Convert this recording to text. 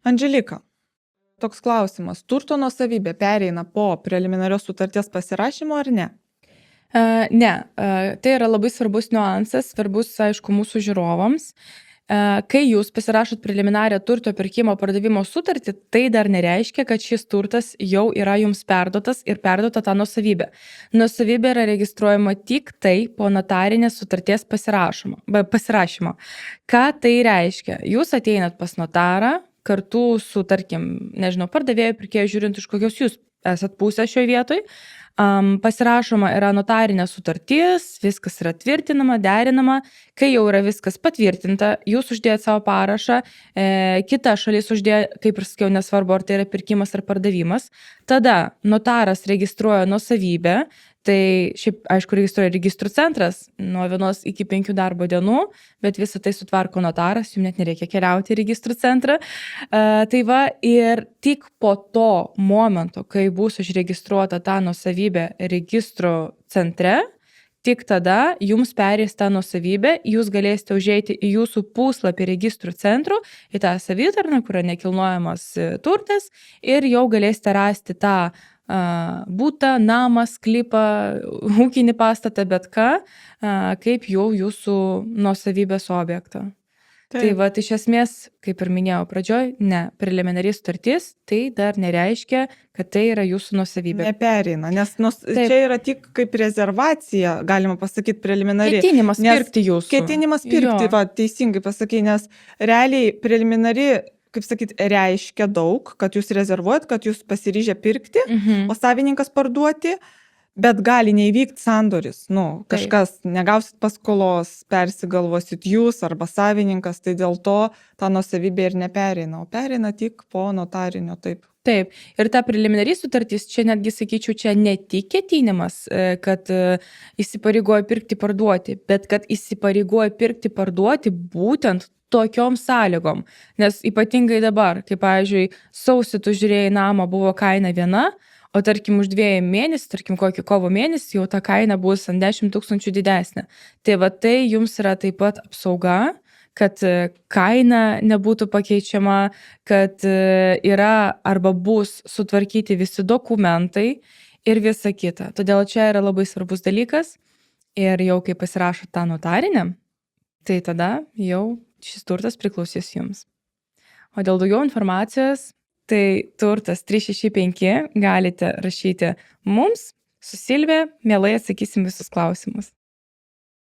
Andželika, toks klausimas. Turto nuosavybė pereina po preliminarios sutarties pasirašymo ar ne? Ne, tai yra labai svarbus niuansas, svarbus, aišku, mūsų žiūrovams. Kai jūs pasirašot preliminarią turto pirkimo pardavimo sutartį, tai dar nereiškia, kad šis turtas jau yra jums perduotas ir perduota ta nuosavybė. Nuosavybė yra registruojama tik tai po notarinės sutarties pasirašymo. Ką tai reiškia? Jūs ateinat pas notarą kartu su, tarkim, nežinau, pardavėjų pirkėjų, žiūrint, iš kokios jūs esat pusę šioje vietoj. Pasirašoma yra notarinė sutartis, viskas yra tvirtinama, derinama, kai jau yra viskas patvirtinta, jūs uždėjot savo parašą, kita šalis uždėjo, kaip ir sakiau, nesvarbu, ar tai yra pirkimas ar pardavimas, tada notaras registruoja nuosavybę, tai šiaip, aišku, registruoja registrų centras nuo 1 iki 5 darbo dienų, bet visą tai sutvarko notaras, jums net nereikia keliauti į registrų centrą. Tai va, ir tik po to momento, kai bus užregistruota ta nuosavybė registrų centre, tik tada jums perės tą nuosavybę, jūs galėsite užeiti į jūsų puslapį registrų centrų, į tą savitarną, kur yra nekilnojamas turtas, ir jau galėsite rasti tą būtą, namą, sklypą, ūkinį pastatą, bet ką, kaip jau jūsų nuosavybės objektą. Tai va, iš esmės, kaip ir minėjau pradžioj, ne, preliminari sutartis, tai dar nereiškia, kad tai yra jūsų nuosavybė. Nepereina, nes čia yra tik kaip rezervacija, galima pasakyti preliminari. Ketinimas pirkti jūsų. Ketinimas pirkti, va, teisingai pasakai, nes realiai preliminari, kaip sakyt, reiškia daug, kad jūs rezervuojat, kad jūs pasiryžę pirkti, o savininkas parduoti, bet gali neįvykti sandoris. Kažkas, negausit paskolos, persigalvosit jūs arba savininkas, tai dėl to ta nuosavybė ir nepereina, o pereina tik po notarinio, taip. Taip, ir ta preliminari sutartis, čia netgi sakyčiau, čia ne tik ketinimas, kad įsipareigoja pirkti, parduoti, bet kad įsipareigoja pirkti, parduoti būtent tokiom sąlygom. Nes ypatingai dabar, kaip, pavyzdžiui, sausį tu žiūrėjai namą, buvo kaina viena, o tarkim už 2 mėnesių, tarkim kokį kovo mėnesį, jau ta kaina bus ant 10 000 didesnė. Tai va, tai jums yra taip pat apsauga, kad kaina nebūtų pakeičiama, kad yra arba bus sutvarkyti visi dokumentai ir visa kita. Todėl čia yra labai svarbus dalykas ir jau kai pasirašot tą notarinę, tai tada jau šis turtas priklausys jums. O dėl daugiau informacijos, tai turtas 365 galite rašyti mums, su Silvija, mielai atsakysim visus klausimus.